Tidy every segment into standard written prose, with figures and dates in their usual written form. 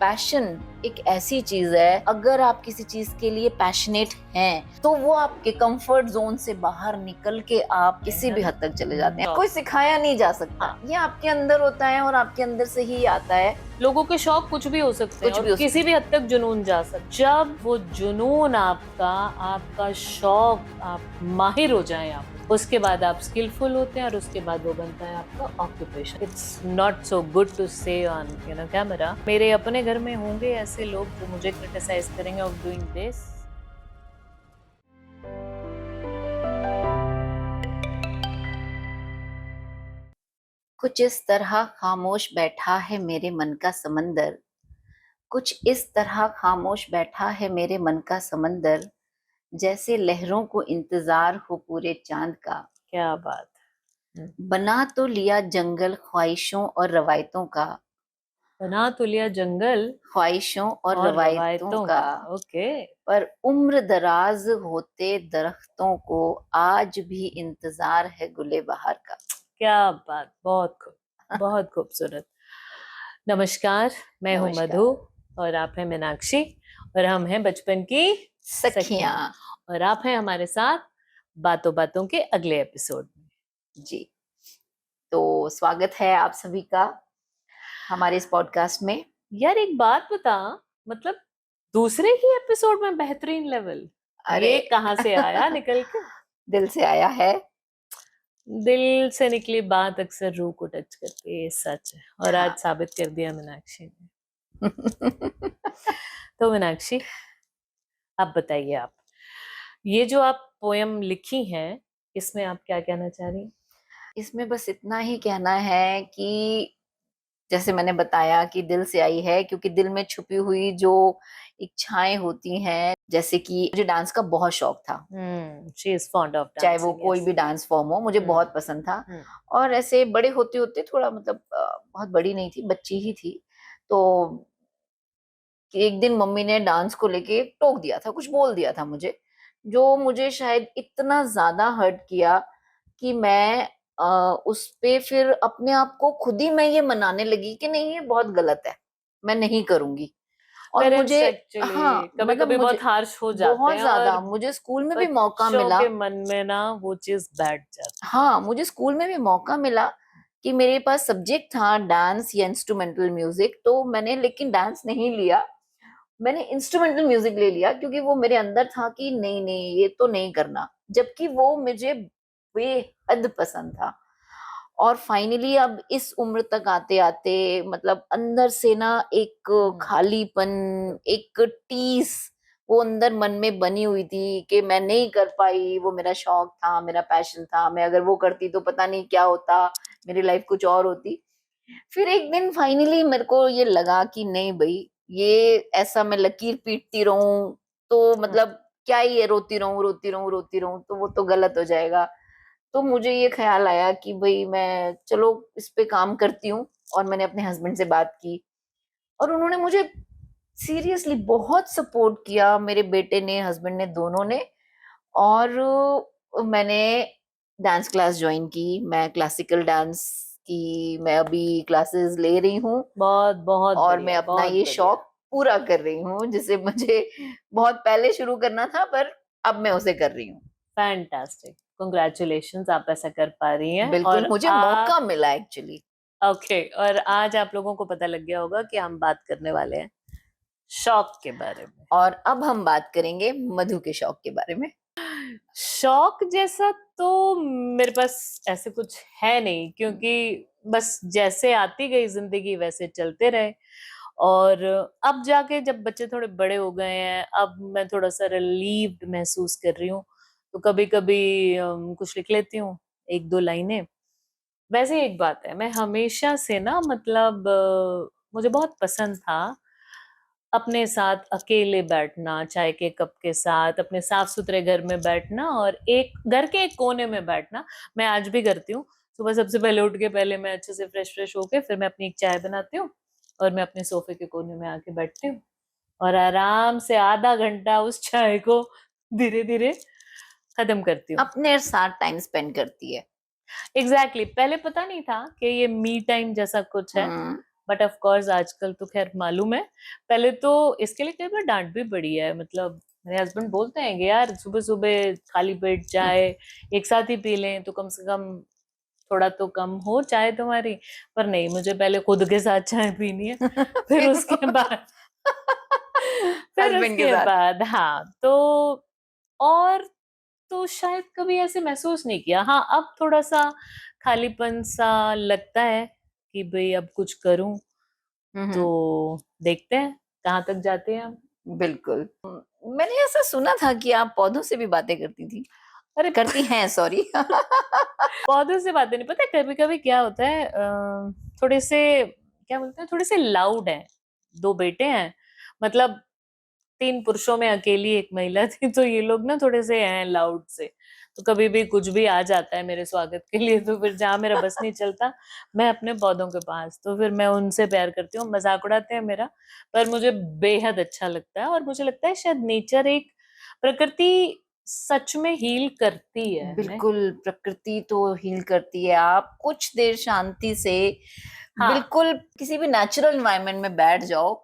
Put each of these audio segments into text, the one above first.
Passion एक ऐसी चीज है, अगर आप किसी चीज के लिए पैशनेट हैं तो वो आपके कंफर्ट जोन से बाहर निकल के आप किसी भी हद तक चले जाते हैं। कोई सिखाया नहीं जा सकता, ये आपके अंदर होता है और आपके अंदर से ही आता है। लोगों के शौक कुछ भी हो सकते हैं और किसी भी हद तक जुनून जा सकता है। जब वो जुनून आपका शौक, आप माहिर हो जाए आप, उसके बाद आप स्किलफुल होते हैं और उसके बाद वो बनता है आपका occupation. It's not so good to say on camera. मेरे अपने घर में होंगे ऐसे लोग जो मुझे क्रिटिसाइज करेंगे ऑफ डूइंग दिस। कुछ इस तरह खामोश बैठा है मेरे मन का समंदर, कुछ इस तरह खामोश बैठा है मेरे मन का समंदर, जैसे लहरों को इंतजार हो पूरे चांद का। क्या बात। बना तो लिया जंगल ख्वाहिशों और रवायतों का, बना तो लिया जंगल ख्वाहिशों और रवायतों का। ओके। पर उम्र दराज होते दरख्तों को आज भी इंतजार है गुले बहार का। क्या बात, बहुत खूब, बहुत खूबसूरत। नमस्कार, मैं हूँ मधु और आप हैं मीनाक्षी और हम हैं बचपन की सखियां और आप हैं हमारे साथ बातों बातों के अगले एपिसोड में। जी, तो स्वागत है आप सभी का हमारे इस पॉडकास्ट में। यार एक बात बता, मतलब दूसरे ही एपिसोड में बेहतरीन लेवल, ये कहाँ से आया निकल के? दिल से आया है। दिल से निकली बात अक्सर रूह को टच करती है, ये सच है और आज साबित कर दिया मीनाक्षी ने। तो मीनाक्षी, आप बताइए, आप ये जो आप पोयम लिखी हैं, इसमें आप क्या कहना चाह रही हैं? इसमें बस इतना ही कहना है कि जैसे मैंने बताया कि दिल से आई है, क्योंकि दिल में छुपी हुई जो इच्छाएं होती हैं, जैसे कि मुझे डांस का बहुत शौक था। शी इज फॉन्ड ऑफ चाहे वो कोई भी डांस फॉर्म हो, मुझे बहुत पसंद था। और ऐसे बड़े होते होते थोड़ा, मतलब बहुत बड़ी नहीं थी, बच्ची ही थी, तो एक दिन मम्मी ने डांस को लेके टोक दिया था, कुछ बोल दिया था मुझे, जो मुझे शायद इतना ज्यादा हर्ट किया कि मैं उस पे फिर अपने आप को खुद ही मैं ये मनाने लगी कि नहीं, ये बहुत गलत है, मैं नहीं करूंगी। और मुझे कभी कभी बहुत हार्श हो जाते बहुत हैं ज्यादा, और मुझे स्कूल में भी मौका बच्चों मिला। के मन में ना वो चीज बैठ जाती। हाँ, मुझे स्कूल में भी मौका मिला कि मेरे पास सब्जेक्ट था डांस या इंस्ट्रूमेंटल म्यूजिक, तो मैंने लेकिन डांस नहीं लिया, मैंने इंस्ट्रूमेंटल म्यूजिक ले लिया, क्योंकि वो मेरे अंदर था कि नहीं नहीं ये तो नहीं करना, जबकि वो मुझे बेहद पसंद था। और फाइनली अब इस उम्र तक आते आते, मतलब अंदर से ना एक खालीपन, एक टीस वो अंदर मन में बनी हुई थी कि मैं नहीं कर पाई। वो मेरा शौक था, मेरा पैशन था, मैं अगर वो करती तो पता नहीं क्या होता, मेरी लाइफ कुछ और होती। फिर एक दिन फाइनली मेरे को ये लगा कि नहीं भाई, ये ऐसा मैं लकीर पीटती रहूं तो मतलब क्या ही है, रोती रहूं रोती रहूं रोती रहूं, तो वो तो गलत हो जाएगा। तो मुझे ये ख्याल आया कि भाई मैं चलो इस पे काम करती हूँ। और मैंने अपने हस्बैंड से बात की और उन्होंने मुझे सीरियसली बहुत सपोर्ट किया, मेरे बेटे ने, हस्बैंड ने, दोनों ने। और मैंने डांस क्लास ज्वाइन की, मैं क्लासिकल डांस की मैं अभी क्लासेस ले रही हूँ। बहुत बहुत और मैं अपना ये शौक पूरा कर रही हूँ, जिसे मुझे बहुत पहले शुरू करना था, पर अब मैं उसे कर रही हूँ। फैंटास्टिक, कांग्रेचुलेशंस, आप ऐसा कर पा रही हैं। बिल्कुल, और मुझे मौका मिला एक्चुअली। ओके, और आज आप लोगों को पता लग गया होगा कि हम बात करने वाले हैं शौक के बारे में। और अब हम बात करेंगे मधु के शौक के बारे में। शौक जैसा तो मेरे पास ऐसे कुछ है नहीं, क्योंकि बस जैसे आती गई जिंदगी वैसे चलते रहे। और अब जाके जब बच्चे थोड़े बड़े हो गए हैं, अब मैं थोड़ा सा रिलीव्ड महसूस कर रही हूँ, तो कभी कभी कुछ लिख लेती हूँ, एक दो लाइनें। वैसे एक बात है, मैं हमेशा से ना, मतलब मुझे बहुत पसंद था अपने साथ अकेले बैठना, चाय के कप के साथ अपने साफ सुथरे घर में बैठना और एक घर के एक कोने में बैठना। मैं आज भी करती हूँ। सुबह सबसे पहले उठ के पहले मैं अच्छे से फ्रेश होके फिर मैं अपनी एक चाय बनाती हूँ और मैं अपने सोफे के कोने में आके बैठती हूँ और आराम से आधा घंटा उस चाय को धीरे धीरे खत्म करती हूँ। अपने साथ टाइम स्पेंड करती है। एग्जैक्टली। पहले पता नहीं था कि ये मी टाइम जैसा कुछ है, बट ऑफ कोर्स आजकल तो खैर मालूम है, पहले तो इसके लिए कई बार डांट भी पड़ी है। मतलब मेरे हस्बैंड बोलते हैं कि यार सुबह सुबह खाली पेट चाय एक साथ ही पी लें तो कम से कम थोड़ा तो कम हो चाय तुम्हारी। पर नहीं, मुझे पहले खुद के साथ चाय पीनी है, फिर फिर उसके बाद फिर हस्बैंड के उसके साथ। बाद हाँ तो। और तो शायद कभी ऐसे महसूस नहीं किया। हाँ, अब थोड़ा सा खालीपन सा लगता है कि भाई अब कुछ करूं, हम्म। तो देखते हैं कहाँ तक जाते हैं हम। बिल्कुल। मैंने ऐसा सुना था कि आप पौधों से भी बातें करती थी, अरे करती हैं, सॉरी। पौधों से बातें नहीं, पता है कभी कभी क्या होता है, थोड़े से क्या बोलते हैं, थोड़े से लाउड हैं। दो बेटे हैं, मतलब तीन पुरुषों में अकेली एक महिला थी, तो ये लोग ना थोड़े से हैं लाउड से। तो कभी भी कुछ भी आ जाता है मेरे स्वागत के लिए, तो फिर जहां मेरा बस नहीं चलता, मैं अपने पौधों के पास, तो फिर मैं उनसे प्यार करती हूँ, मजाक उड़ाते हैं मेरा। पर मुझे बेहद अच्छा लगता है, और मुझे लगता है शायद नेचर एक, प्रकृति सच में हील करती है हमें। बिल्कुल, प्रकृति तो हील करती है। आप कुछ देर शांति से हाँ, बिल्कुल किसी भी नेचुरल एनवायरनमेंट में बैठ जाओ,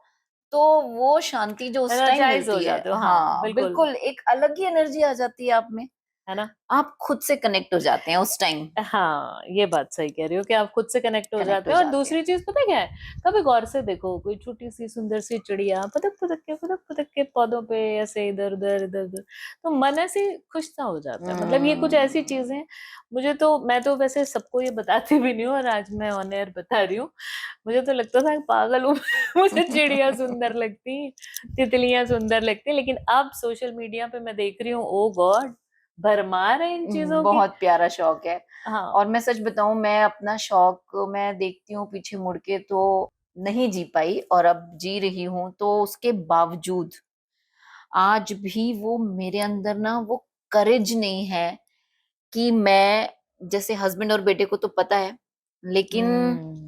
तो वो शांति जो उस टाइम एनर्जाइज हो मिलती है, जाते हो, हाँ हाँ बिल्कुल, बिल्कुल, एक अलग ही एनर्जी आ जाती है आप में। है ना। आप खुद से कनेक्ट हो जाते हैं उस टाइम, हाँ, ये बात सही कह रही हो कि आप खुद से कनेक्ट हो कनेक्ट जाते हो हैं। और जाते हैं। दूसरी चीज पता है क्या है, कभी गौर से देखो, कोई छोटी सी सुंदर सी चिड़िया पतक पतक के पौधों पे ऐसे इधर उधर इधर उधर, तो मन ऐसे खुश सा हो जाता है। मतलब ये कुछ ऐसी हम्म। चीजें हैं, मुझे तो, मैं तो वैसे सबको ये बताती भी नहीं हूँ, और आज मैं ऑन एयर बता रही हूँ। मुझे तो लगता था कि पागल हूँ मुझे चिड़िया सुंदर लगती, तितलियां सुंदर लगती, लेकिन अब सोशल मीडिया पे मैं देख रही हूँ, ओ गॉड, भरमार है इन चीजों की। बहुत प्यारा शौक है। हाँ। और मैं सच बताऊं, मैं अपना शौक मैं देखती हूँ पीछे मुड़ के तो नहीं जी पाई, और अब जी रही हूँ, तो उसके बावजूद आज भी वो मेरे अंदर ना वो करेज नहीं है कि मैं, जैसे हस्बैंड और बेटे को तो पता है, लेकिन हम्म।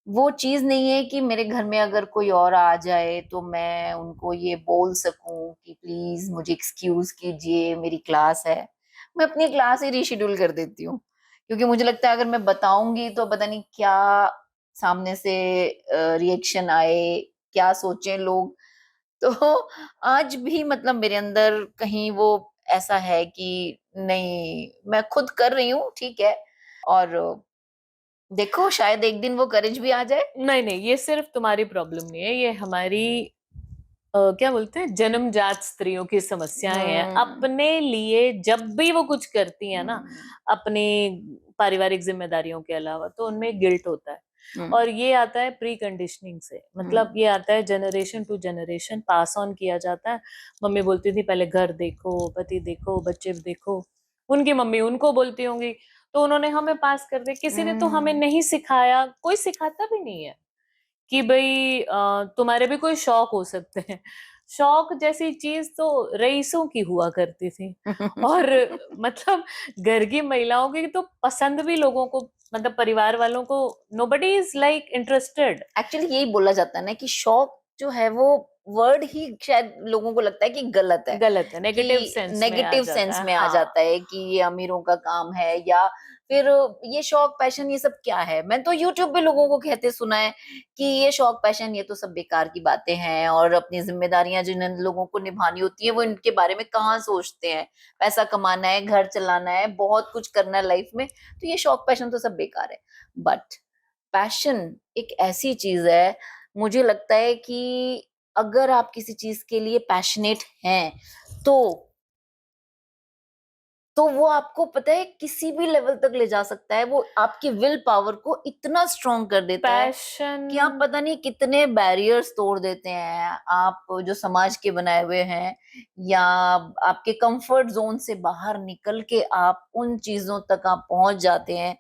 वो चीज नहीं है कि मेरे घर में अगर कोई और आ जाए तो मैं उनको ये बोल सकूं कि प्लीज मुझे एक्सक्यूज कीजिए, मेरी क्लास है। मैं अपनी क्लास ही रीशेड्यूल कर देती हूँ, क्योंकि मुझे लगता है अगर मैं बताऊंगी तो पता नहीं क्या सामने से रिएक्शन आए, क्या सोचें लोग। तो आज भी मतलब मेरे अंदर कहीं वो ऐसा है कि नहीं, मैं खुद कर रही हूँ, ठीक है। और देखो शायद एक दिन वो करेज भी आ जाए। नहीं नहीं, ये सिर्फ तुम्हारी प्रॉब्लम नहीं है, ये हमारी क्या बोलते हैं, जन्मजात स्त्रियों की समस्याएं हैं। हम्म। अपने लिए जब भी वो कुछ करती है ना, हम्म। अपनी पारिवारिक जिम्मेदारियों के अलावा, तो उनमें गिल्ट होता है। हम्म। और ये आता है प्री कंडीशनिंग से, मतलब हम्म। ये आता है generation to generation, pass on किया जाता है। मम्मी बोलती थी पहले घर देखो, पति देखो, बच्चे देखो, उनकी मम्मी उनको बोलती होंगी, तो उन्होंने हमें पास कर दिया। किसी ने तो हमें हम्म। नहीं सिखाया, कोई सिखाता भी नहीं है कि भाई तुम्हारे भी कोई शौक हो सकते हैं। शौक जैसी चीज तो रईसों की हुआ करती थी। और मतलब घर की महिलाओं की तो पसंद भी लोगों को, मतलब परिवार वालों को, nobody is like interested. Actually यही बोला जाता है ना कि शौक जो है वो वर्ड ही शायद लोगों को लगता है कि गलत है, गलत है, नेगेटिव कि सेंस में आ नेगेटिव जाता सेंस है, में आ हाँ। जाता है कि ये अमीरों का काम है, या फिर ये शौक पैशन ये सब क्या है। मैं तो यूट्यूब पे लोगों को कहते सुना है कि ये शौक पैशन ये तो सब बेकार की बातें हैं, और अपनी जिम्मेदारियां जिन इन लोगों को निभानी होती है वो इनके बारे में कहाँ सोचते हैं। पैसा कमाना है, घर चलाना है, बहुत कुछ करना है लाइफ में, तो ये शौक पैशन तो सब बेकार है। बट पैशन एक ऐसी चीज है, मुझे लगता है कि अगर आप किसी चीज के लिए पैशनेट हैं तो वो आपको पता है किसी भी लेवल तक ले जा सकता है। वो आपकी विल पावर को इतना स्ट्रांग कर देता है पैशन। कि आप पता नहीं कितने बैरियर्स तोड़ देते हैं, आप जो समाज के बनाए हुए हैं, या आपके कंफर्ट जोन से बाहर निकल के आप उन चीजों तक आप पहुंच जाते हैं।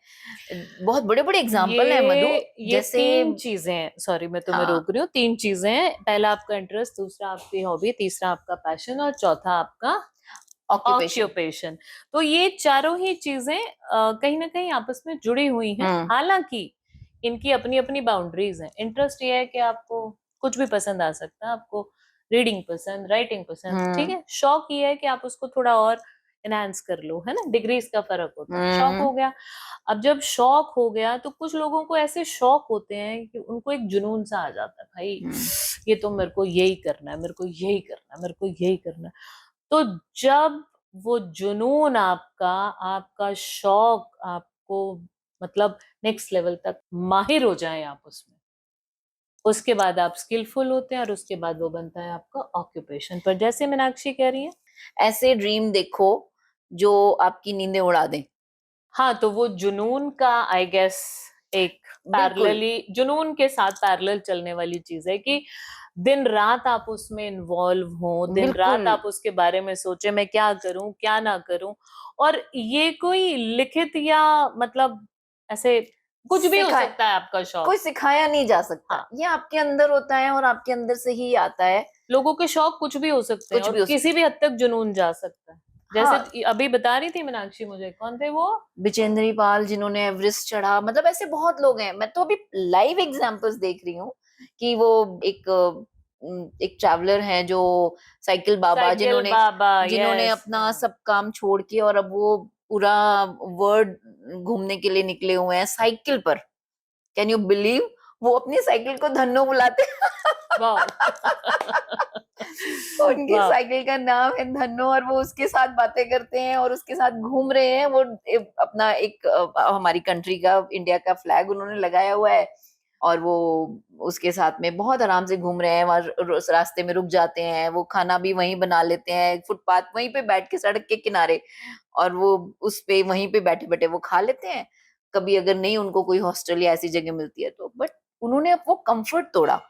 बहुत बड़े बड़े एग्जाम्पल है मधु, ये जैसे तीन चीजें हैं, सॉरी मैं तुम्हें हाँ, रोक रही हूँ, तीन चीजें हैं। पहला आपका इंटरेस्ट, दूसरा आपकी हॉबी, तीसरा आपका पैशन, और चौथा आपका ऑक्यूपेशन। ऑक्यूपेशन। तो ये चारों ही चीजें कहीं ना कहीं आपस में जुड़ी हुई हैं। हम्म। हालांकि इनकी अपनी अपनी बाउंड्रीज हैं। इंटरेस्ट ये है कि आपको कुछ भी पसंद आ सकता है, आपको रीडिंग पसंद, राइटिंग पसंद, ठीक हम्म। है। शौक ये है कि आप उसको थोड़ा और एनहांस कर लो, है ना, डिग्रीज का फर्क होता है। शौक हो गया। अब जब शौक हो गया तो कुछ लोगों को ऐसे शौक होते हैं कि उनको एक जुनून सा आ जाता है, भाई ये तो मेरे को यही करना है, मेरे को यही करना है, मेरे को यही करना है। तो जब वो जुनून आपका, आपका शौक आपको मतलब नेक्स्ट लेवल तक माहिर हो जाए आप उसमें, उसके बाद आप स्किलफुल होते हैं और उसके बाद वो बनता है आपका ऑक्यूपेशन। पर जैसे मीनाक्षी कह रही है, ऐसे ड्रीम देखो जो आपकी नींदें उड़ा दें। हाँ, तो वो जुनून का आई गेस एक बिल्कुल। पैरेलली, जुनून के साथ पैरेलल चलने वाली चीज है कि दिन रात आप उसमें इन्वॉल्व हो, दिन रात बिल्कुल। आप उसके बारे में सोचे मैं क्या करूं क्या ना करूं। और ये कोई लिखित या मतलब ऐसे कुछ भी हो सिखाए सकता है आपका कोई शौक। सिखाया नहीं जा सकता, हाँ, ये आपके अंदर होता है और आपके अंदर से ही आता है। लोगों के शौक कुछ भी हो सकते हैं कुछ और भी हो किसी भी हद तक जुनून जा सकता है। जैसे हाँ, अभी बता रही थी मीनाक्षी, मुझे कौन थे वो, बिजेंद्री पाल जिन्होंने एवरेस्ट चढ़ा, मतलब ऐसे बहुत लोग हैं। मैं तो अभी लाइव एग्जांपल्स देख रही हूँ कि वो एक ट्रैवलर हैं जो साइकिल बाबा, साइकिल जिन्होंने बाबा, जिन्होंने यस। अपना सब काम छोड़ के और अब वो पूरा वर्ल्ड घूमने के लिए निकले हुए हैं साइकिल पर। Can you believe? वो अपनी साइकिल को धन्नो बुलाते वाह। उनकी वाह। साइकिल का नाम है धन्नो और वो उसके साथ बातें करते हैं और उसके साथ घूम रहे हैं। वो अपना एक हमारी कंट्री का, इंडिया का फ्लैग उन्होंने लगाया हुआ है और वो उसके साथ में बहुत आराम से घूम रहे हैं। वहां रास्ते में रुक जाते हैं, वो खाना भी वहीं बना लेते हैं, फुटपाथ वहीं पे बैठ के सड़क के किनारे, और वो उस पे वहीं पे बैठे बैठे वो खा लेते हैं। कभी अगर नहीं उनको कोई हॉस्टल या ऐसी जगह मिलती है तो, बट उन्होंने अब वो कंफर्ट तोड़ा।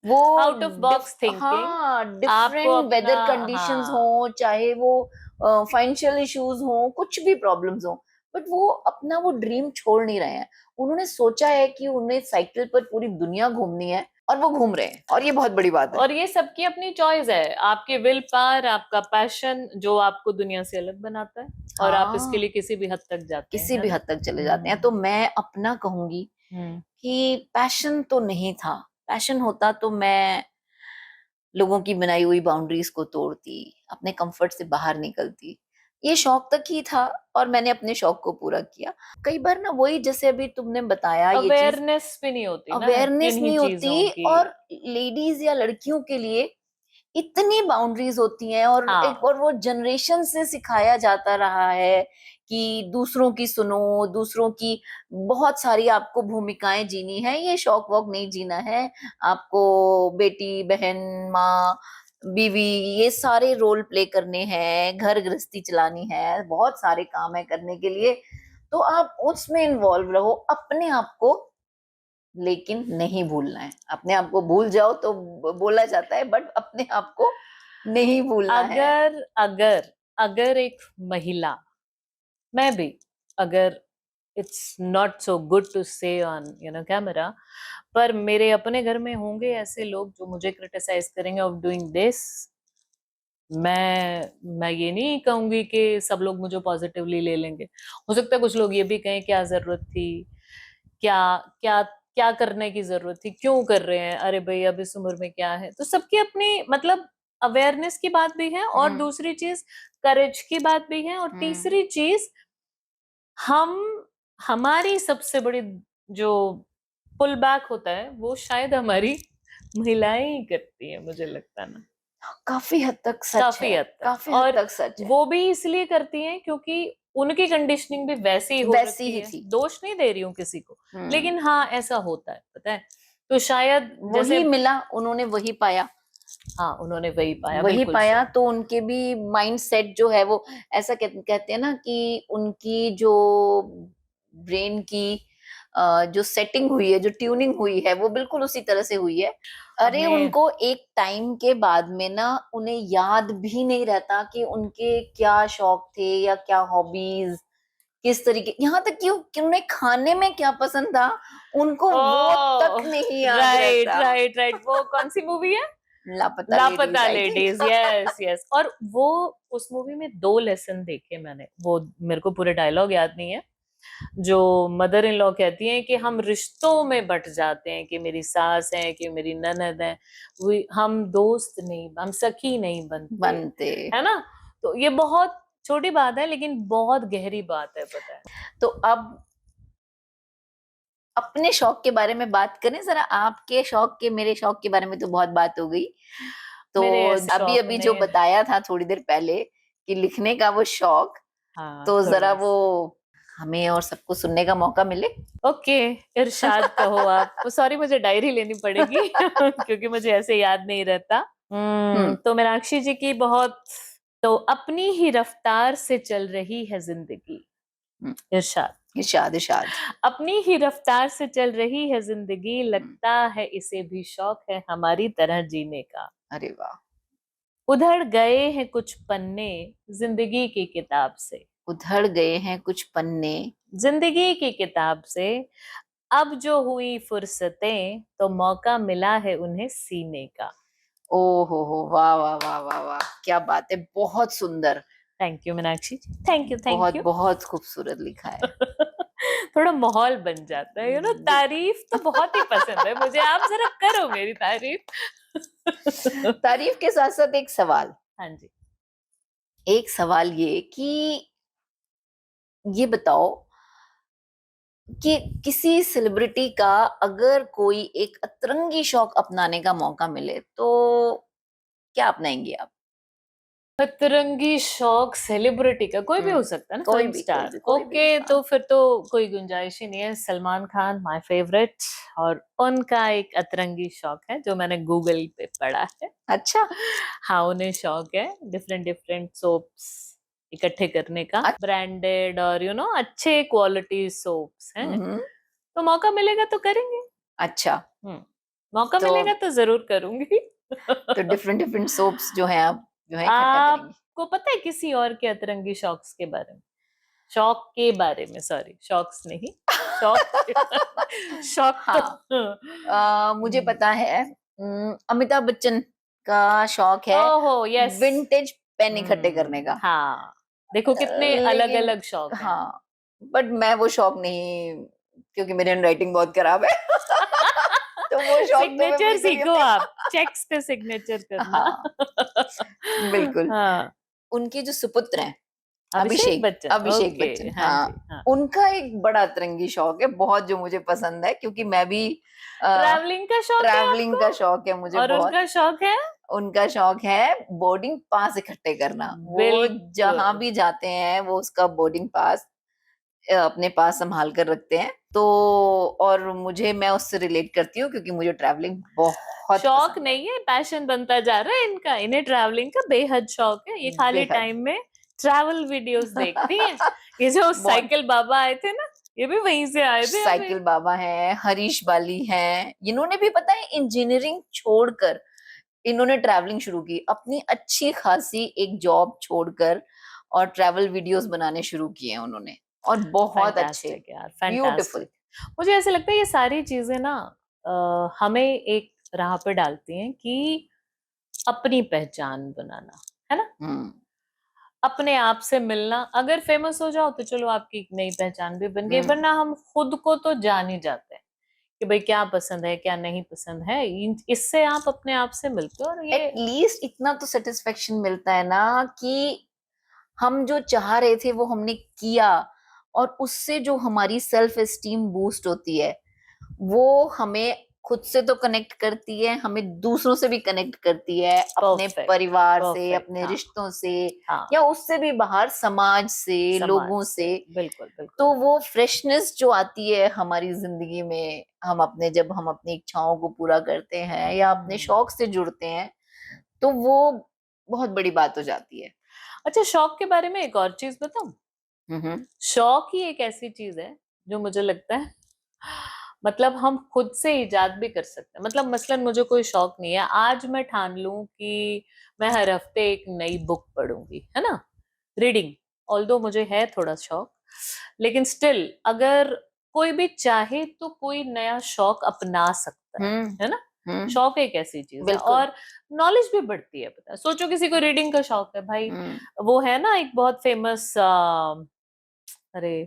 वो आउट ऑफ बॉक्स थिंकिंग। हाँ, आपको डिफरेंट अपना, वेदर कंडीशंस हाँ, हो, चाहे वो फाइनेंशियल इश्यूज हो, कुछ भी प्रॉब्लम्स हो, बट वो अपना वो ड्रीम छोड़ नहीं रहे हैं। उन्होंने सोचा है कि उन्हें साइकिल पर पूरी दुनिया घूमनी है और वो घूम रहे हैं, और ये बहुत बड़ी बात है। और ये सबकी अपनी चॉइस है, आपके विल पावर, आपका पैशन जो आपको दुनिया से अलग बनाता है और आप इसके हाँ, लिए किसी भी हद तक जाते हैं, किसी है भी ना। हद तक चले जाते हैं। तो मैं अपना कहूंगी हम्म। कि पैशन तो नहीं था। पैशन होता तो मैं लोगों की बनाई हुई बाउंड्रीज को तोड़ती, अपने कंफर्ट से बाहर निकलती। ये शौक तक ही था और मैंने अपने शौक को पूरा किया। कई बार ना, वही जैसे अभी तुमने बताया ये चीज, अवेयरनेस भी नहीं होती ना अवेयरनेस किन्हीं नहीं चीजों होती। की। और लेडीज या लड़कियों के लिए इतनी बाउंड्रीज होती हैं, और एक हाँ। और वो जनरेशन से सिखाया जाता रहा है कि दूसरों की सुनो, दूसरों की बहुत सारी आपको भूमिकाएं जीनी है, ये शौक वौक नहीं जीना है आपको। बेटी, बहन, माँ, बीवी, ये सारे रोल प्ले करने हैं, घर गृहस्थी चलानी है, बहुत सारे काम है करने के लिए। तो आप उसमें इन्वॉल्व रहो अपने आप को, लेकिन नहीं भूलना है। अपने आप को भूल जाओ तो बोला जाता है, बट अपने आप को नहीं भूलना है। अगर अगर अगर एक महिला, मैं भी, अगर it's not so good to say on camera, पर मेरे अपने घर में होंगे ऐसे लोग जो मुझे क्रिटिसाइज करेंगे ऑफ डूइंग दिस, मैं ये नहीं कहूंगी कि सब लोग मुझे पॉजिटिवली ले लेंगे। हो सकता है कुछ लोग ये भी कहें क्या जरूरत थी, क्या क्या क्या करने की जरूरत थी, क्यों कर रहे हैं, अरे भाई अब इस उम्र में क्या है। तो सबकी अपनी मतलब अवेयरनेस की बात भी है, और हम्म। दूसरी चीज करेज की बात भी है, और हम्म। तीसरी चीज हम, हमारी सबसे बड़ी जो पुल बैक होता है वो शायद हमारी महिलाएं ही करती है, मुझे लगता है ना। काफी हद तक सच काफी है, हद तक। काफी हद और तक सच है। वो भी इसलिए करती हैं क्योंकि उनकी कंडीशनिंग भी वैसी ही हो वैसी रखी ही है। थी। दोष नहीं दे रही हूँ किसी को, हम्म। लेकिन हाँ ऐसा होता है, पता है। तो शायद जैसे, वही मिला, उन्होंने वही पाया। हाँ उन्होंने वही पाया, वही बिल्कुल पाया सही। तो उनके भी माइंड सेट जो है वो ऐसा कहते हैं ना कि उनकी जो ब्रेन की जो सेटिंग हुई है, जो ट्यूनिंग हुई है, वो बिल्कुल उसी तरह से हुई है। अरे हमें, उनको एक टाइम के बाद में ना उन्हें याद भी नहीं रहता कि उनके क्या शौक थे या क्या हॉबीज, किस तरीके, यहाँ तक कि उन्हें खाने में क्या पसंद था, उनको वो ओ तक नहीं याद राइट रहता। राइट राइट, वो कौन सी मूवी है, लापता लेडीज लापता I think. Ladies, yes yes. और वो, उस मूवी में दो लेसन देखे मैंने, वो मेरे को पूरे डायलॉग याद नहीं है। जो मदर इन लॉ कहती हैं कि हम रिश्तों में बट जाते हैं, कि मेरी सास है, कि मेरी ननद है, हम दोस्त नहीं, हम सखी नहीं बनते, बनते। है ना। तो ये बहुत छोटी बात है लेकिन बहुत गहरी बात है, पता है। तो अब अपने शौक के बारे में बात करें जरा। आपके शौक के, मेरे शौक के बारे में तो बहुत बात हो गई। तो मेरे ऐसे अभी शौक अभी जो नहीं, बताया था थोड़ी देर पहले कि लिखने का वो शौक, हाँ तो जरा थोड़ा वो हमें और सबको सुनने का मौका मिले। ओके, इरशाद कहो आप। सॉरी, मुझे डायरी लेनी पड़ेगी क्योंकि मुझे ऐसे याद नहीं रहता। हम्म। तो मीनाक्षी जी की बहुत, तो अपनी ही रफ्तार से चल रही है जिंदगी। हम्म, इरशाद, इरशाद इरशाद। अपनी ही रफ्तार से चल रही है जिंदगी, लगता है इसे भी शौक है हमारी तरह जीने का। अरे वाह। उधड़ गए हैं कुछ पन्ने जिंदगी की किताब से, उधड़ गए हैं कुछ पन्ने जिंदगी की किताब से, अब जो हुई फुर्सतें तो मौका मिला है उन्हें सीने का। ओ हो, वाह वाह वाह वाह वाह, क्या बात है, बहुत सुंदर। Thank you Meenakshi, thank you thank बहुत यू। बहुत खूबसूरत लिखा है। थोड़ा माहौल बन जाता है, तारीफ तो बहुत ही पसंद है मुझे, आप जरा करो मेरी तारीफ। तारीफ के साथ साथ एक सवाल। हाँ जी। एक सवाल ये कि ये बताओ कि किसी सेलिब्रिटी का अगर कोई एक अतरंगी शौक अपनाने का मौका मिले तो क्या अपनाएंगे आप? अतरंगी शौक सेलिब्रिटी का कोई भी हो सकता है ना, कोई फिल्म भी कोई स्टार। भी कोई भी, ओके, हाँ। तो फिर तो कोई गुंजाइश ही नहीं है। सलमान खान माय फेवरेट, और उनका एक अतरंगी शौक है जो मैंने गूगल पे पढ़ा है। अच्छा। हाँ, उन्हें शौक है डिफरेंट डिफरेंट सोप्स इकट्ठे करने का, अच्छा। ब्रांडेड और अच्छे क्वालिटी सोप्स हैं। हम्म। तो मौका मिलेगा तो करेंगे। अच्छा। हम्म, मौका तो मिलेगा तो जरूर करूंगी। डिफरेंट डिफरेंट सोप्स जो है आप जो है इकट्ठा करेंगे। आपको पता है किसी और के अतरंगी शौक्स के बारे में? शौक के बारे में, सॉरी, शौक्स नहीं, शौक। शौक तो हाँ, मुझे पता है। अमिताभ बच्चन का शौक है ओहो यस। विंटेज पेन इकट्ठे करने का। हाँ, देखो कितने अलग लेकिन अलग शौक हैं। हाँ, बट मैं वो शौक नहीं, क्योंकि मेरी हैंडराइटिंग बहुत खराब है। तो वो शौक तो मैं सिग्नेचर बिल्कुल ही सीखो अपने आप, चेक्स पे सिग्नेचर करना। हाँ, बिल्कुल। हाँ, उनके जो सुपुत्र हैं, अभिषेक अभिषेक बच्चन, अभिषेक ओके, बच्चन, हाँ जी, हाँ, हाँ। उनका एक बड़ा अतरंगी शौक है बहुत, जो मुझे पसंद है, क्योंकि मैं भी ट्रैवलिंग का शौक है ट्रैवलिंग आपको? का शौक है मुझे और बहुत। उनका शौक है? उनका शौक है बोर्डिंग पास इकट्ठे करना। वो जहां बिल्कुल। भी जाते हैं वो उसका बोर्डिंग पास अपने पास संभाल कर रखते हैं। तो और मैं उससे रिलेट करती हूँ क्योंकि मुझे ट्रैवलिंग बहुत शौक पसंद है। नहीं है, पैशन बनता जा रहा है इनका। इन्हें ट्रैवलिंग का बेहद शौक है। ये खाली बेहद। टाइम में ट्रैवल वीडियोस देखती हैं। ये जो बहुत। साइकिल बाबा आए थे ना, ये भी वहीं से आए थे अभी। साइकिल बाबा हैं, हरीश बाली हैं, इन्होंने भी पता है इंजीनियरिंग छोड़कर इन्होंने ट्रैवलिंग शुरू की, अपनी अच्छी खासी एक जॉब छोड़कर, और ट्रैवल वीडियोस बनाने शुरू किए उन्होंने, और बहुत अच्छे, फैंटास्टिक यार, ब्यूटीफुल। फैंटास्टिक। मुझे ऐसे लगता है ये सारी चीजें ना हमें एक राह पे डालती हैं कि अपनी पहचान बनाना, है ना? हम्म। अपने आप से मिलना। अगर फेमस हो जाओ तो चलो आपकी एक नई पहचान भी बन गई, हम्म। वरना हम खुद को तो जान ही जाते हैं कि भाई क्या पसंद है क्या नहीं पसंद है। इससे आप अपने आप से मिलते हो, और ये एटलीस्ट इतना तो सेटिस्फेक्शन मिलता है ना कि हम जो चाह रहे थे वो हमने किया, और उससे जो हमारी सेल्फ एस्टीम बूस्ट होती है, वो हमें खुद से तो कनेक्ट करती है, हमें दूसरों से भी कनेक्ट करती है, अपने परफेक्ट, परिवार से, परफेक्ट। अपने हाँ, रिश्तों से, हाँ, या उससे भी बाहर समाज से, समाज लोगों से, से। बिल्कुल बिल्कुल। तो वो फ्रेशनेस जो आती है हमारी जिंदगी में, जब हम अपनी इच्छाओं को पूरा करते हैं या अपने शौक से जुड़ते हैं, तो वो बहुत बड़ी बात हो जाती है। अच्छा, शौक के बारे में एक और चीज बताऊं। हम्म। शौक ही एक ऐसी चीज है जो मुझे लगता है, मतलब हम खुद से इजाद भी कर सकते हैं। मतलब मसलन मुझे कोई शौक नहीं है, आज मैं ठान लूं कि मैं हर हफ्ते एक नई बुक पढ़ूंगी, है ना, रीडिंग। ऑल्दो मुझे है थोड़ा शौक, लेकिन स्टिल अगर कोई भी चाहे तो कोई नया शौक अपना सकता हम्म। है ना। हम्म। शौक एक ऐसी चीज है, बिल्कुल। और नॉलेज भी बढ़ती है। पता है, सोचो किसी को रीडिंग का शौक है भाई, हम्म। वो है ना एक बहुत फेमस, अरे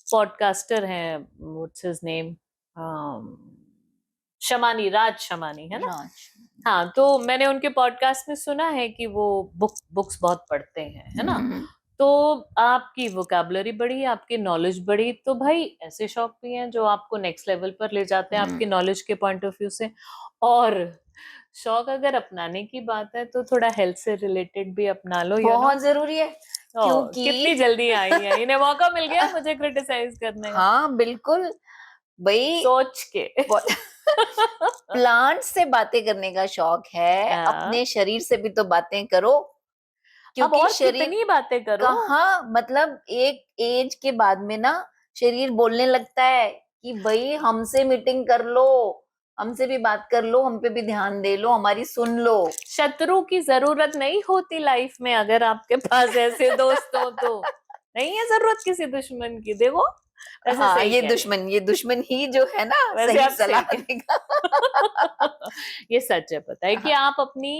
पॉडकास्टर हैं, व्हाट्स हिज नेम, शमानी, राज शमानी, है ना। राज। हाँ, तो मैंने उनके पॉडकास्ट में सुना है कि वो बुक्स बहुत पढ़ते हैं, है ना। हम्म। तो आपकी वोकैबुलरी बढ़ी, आपकी नॉलेज बढ़ी, तो भाई ऐसे शौक भी हैं जो आपको नेक्स्ट लेवल पर ले जाते हैं आपकी नॉलेज के पॉइंट ऑफ व्यू से। और शौक अगर अपनाने की बात है तो थोड़ा हेल्थ से रिलेटेड भी अपना लो, बहुत जरूरी है, कितनी क्योंकि जल्दी आई है, इन्हें मौका मिल गया मुझे क्रिटिसाइज करने का, हाँ बिल्कुल भाई, सोच के। प्लांट से बातें करने का शौक है, हाँ, अपने शरीर से भी तो बातें करो, अब क्योंकि और शरीर कितनी बातें करो। कहाँ, मतलब एक एज के बाद में ना शरीर बोलने लगता है कि भाई हमसे मीटिंग कर लो, हमसे भी बात कर लो, हम पे भी ध्यान दे लो, हमारी सुन लो। शत्रु की जरूरत नहीं होती लाइफ में, अगर आपके पास ऐसे दोस्त हो तो नहीं है जरूरत किसी दुश्मन की, देखो। वैसे हाँ, सही कह रहे हो, ये दुश्मन ही जो है ना वैसे सही आप सही सलाह देगा। ये सच है, पता है कि हाँ, आप अपनी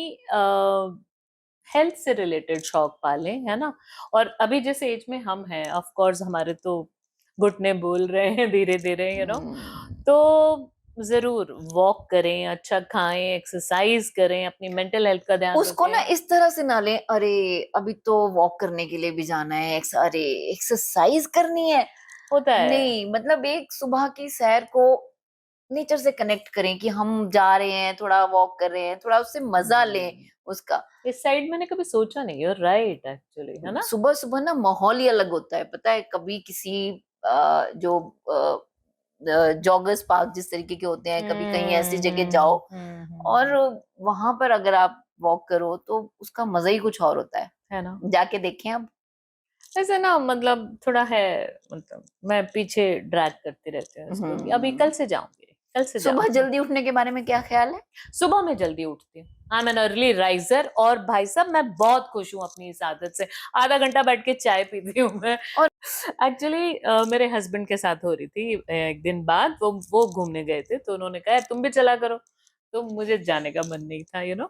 हेल्थ से रिलेटेड शौक पालें, है ना। और अभी जिस एज में हम हैं, ऑफ कोर्स हमारे तो घुटने बोल रहे हैं धीरे धीरे, हम्म, तो जरूर वॉक करें, अच्छा खाएं, एक्सरसाइज करें, अपनी मेंटल हेल्थ का ध्यान उसको ना रखें। इस तरह से ना लें, अरे अभी तो वॉक करने के लिए भी जाना है, अरे एक्सरसाइज करनी है। होता है। नहीं, मतलब एक सुबह की सैर को नेचर से कनेक्ट करें कि हम जा रहे हैं, थोड़ा वॉक कर रहे हैं, थोड़ा उससे मजा लें हम्म, उसका। इस साइड मैंने कभी सोचा नहीं, और राइट एक्चुअली, है ना। सुबह सुबह ना माहौल ही अलग होता है, पता है, कभी किसी जो जॉगर्स पार्क जिस तरीके के होते हैं, कभी कहीं ऐसी जगह जाओ और वहां पर अगर आप वॉक करो तो उसका मजा ही कुछ और होता है। है ना। जाके देखें आप। ऐसे ना मतलब थोड़ा है, मतलब मैं पीछे ड्रैग करती रहती हूँ इसको कि अभी हम्म, कल से जाऊंगी, कल से सुबह जाऊंगी। जल्दी उठने के बारे में क्या ख्याल है? सुबह में जल्दी उठती हूँ, I am an early riser, और भाई साहब मैं बहुत खुश हूँ अपनी इस आदत से। आधा घंटा बैठ के चाय पीती हूँ मैं। और एक्चुअली मेरे हस्बैंड के साथ हो रही थी, एक दिन बाद वो घूमने गए थे, तो उन्होंने कहा तुम भी चला करो, तो मुझे जाने का मन नहीं था,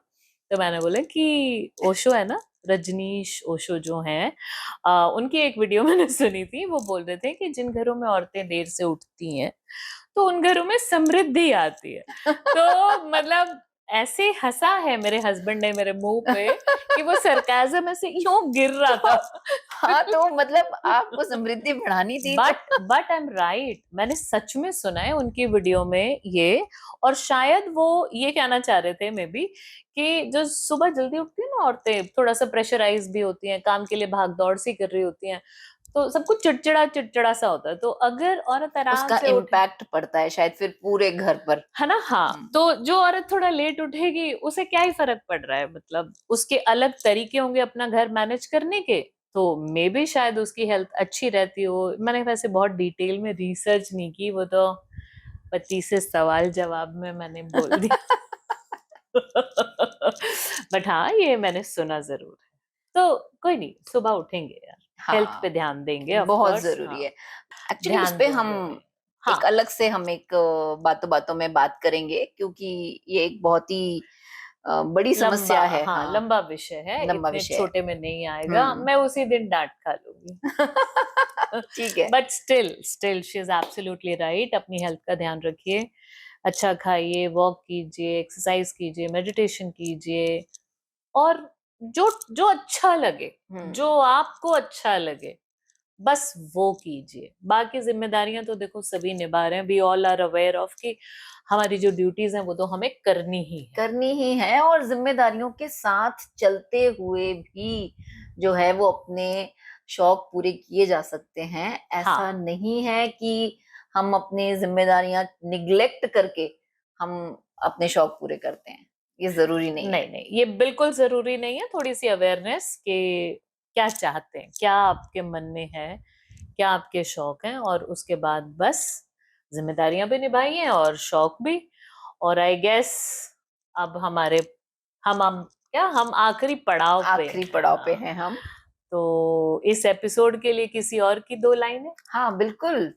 तो मैंने बोला कि ओशो है ना, रजनीश ओशो जो हैं, उनकी एक वीडियो मैंने सुनी थी, वो बोल रहे थे कि जिन घरों में औरतें देर से उठती हैं तो उन घरों में समृद्धि आती है। तो मतलब ऐसे हंसा है मेरे हस्बैंड ने मेरे मुंह पे कि वो सरकाज़म ऐसे यूं गिर रहा तो था। हाँ, तो मतलब आपको समृद्धि बढ़ानी थी तो बट आई एम राइट, मैंने सच में सुना है उनकी वीडियो में ये। और शायद वो ये कहना चाह रहे थे मे बी कि जो सुबह जल्दी उठती है ना औरतें, थोड़ा सा प्रेशराइज भी होती हैं, काम के लिए भाग दौड़ सी कर रही होती हैं, तो सब कुछ चिड़चिड़ा चिड़चिड़ा सा होता है, तो अगर औरत आराम उसका से उठे, इम्पैक्ट पड़ता है शायद फिर पूरे घर पर। है ना। हाँ, हम्म, तो जो औरत थोड़ा लेट उठेगी उसे क्या ही फर्क पड़ रहा है, मतलब उसके अलग तरीके होंगे अपना घर मैनेज करने के, तो मे बी शायद उसकी हेल्थ अच्छी रहती हो। मैंने वैसे बहुत डिटेल में रिसर्च नहीं की, वो तो 25 सवाल जवाब में मैंने बोल दिया। बट हाँ, ये मैंने सुना जरूर है। तो कोई नहीं, सुबह उठेंगे यार, हेल्थ पे हाँ, ध्यान देंगे, ऑफ बहुत कोर्स, जरूरी हाँ, है। एक्चुअली उस ध्यान पे हम देंगे भाई। हाँ, एक अलग से हम एक बातों बातों में बात करेंगे, क्योंकि ये एक बहुत ही बड़ी लंबा, समस्या है। हाँ हाँ, लंबा विषय है, लंबा इतने विषय है। छोटे में नहीं आएगा, हम्म। मैं उसी दिन डांट खा लूंगी। ठीक है। But still still she is absolutely right, अपनी हेल्थ का ध्यान रखिए, अच्छा खाइए, वॉक कीजिए, एक्सरसाइज कीजिए, मेडिटेशन कीजिए, और जो जो अच्छा लगे, हम्म, जो आपको अच्छा लगे, बस वो कीजिए। बाकी जिम्मेदारियां तो देखो सभी निभा रहे हैं, we all are aware of कि हमारी जो ड्यूटीज हैं वो तो हमें करनी ही है। करनी ही है, और जिम्मेदारियों के साथ चलते हुए भी जो है वो अपने शौक पूरे किए जा सकते हैं। ऐसा हाँ, नहीं है कि हम अपनी जिम्मेदारियां निग्लेक्ट करके हम अपने शौक पूरे करते हैं, ये जरूरी नहीं है। नहीं नहीं, ये बिल्कुल जरूरी नहीं है, थोड़ी सी अवेयरनेस कि क्या चाहते हैं, क्या आपके मन में है, क्या आपके शौक हैं, और उसके बाद बस जिम्मेदारियां भी निभाइए और शौक भी। और आई गेस अब हमारे हम क्या हम आखिरी पड़ाव पे आखिरी हैं, पड़ाव पे हाँ। हैं हम। तो इस एपिसोड के लिए किसी और की दो लाइनें। हाँ बिल्कुल।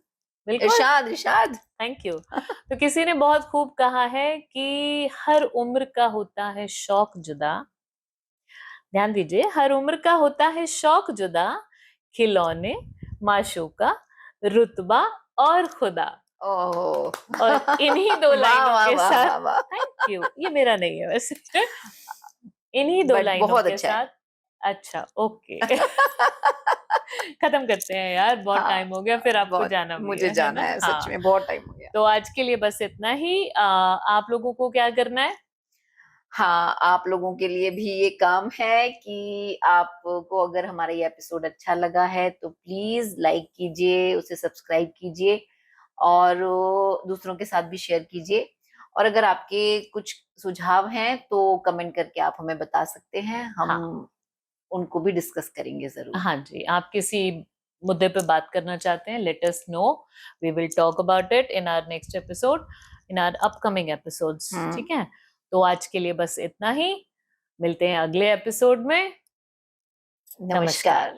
बिल्कुल, इरशाद इरशाद। Thank you. तो किसी ने बहुत खूब कहा है कि हर उम्र का होता है शौक जुदा, ध्यान दीजिए, हर उम्र का होता है शौक जुदा, खिलौने, माशूका, रुतबा और खुदा। ओह। और इन्हीं दो वाह लाइनों वाह के वाह साथ, वाह वाह। थैंक यू, ये मेरा नहीं है वैसे, इन्हीं दो बट लाइनों बहुत के अच्छा है। साथ, अच्छा ओके। खत्म करते हैं यार, बहुत हाँ, टाइम हो गया, फिर आपको बहुत जाना भी मुझे है जाना ना? है, सच हाँ, में बहुत टाइम हो गया। तो आज के लिए बस इतना ही। आप लोगों को क्या करना है? हाँ, आप लोगों के लिए भी ये काम है कि आपको अगर हमारा ये एपिसोड अच्छा लगा है तो प्लीज़ लाइक कीजिए, उसे सब्सक्राइब कीजिए और दूसरों के साथ भी शेयर कीजिए। और अगर आपके कुछ सुझाव हैं तो कमेंट करके आप हमें बता सकते हैं, हाँ, हम उनको भी डिस्कस करेंगे ज़रूर। हाँ जी, आप किसी मुद्दे पे बात करना चाहते हैं, let us know, we will talk about it in our next episode, in our upcoming episodes, हुँ, ठीक है? तो आज के लिए बस इतना ही, मिलते हैं अगले एपिसोड में। नमस्कार। नमस्कार।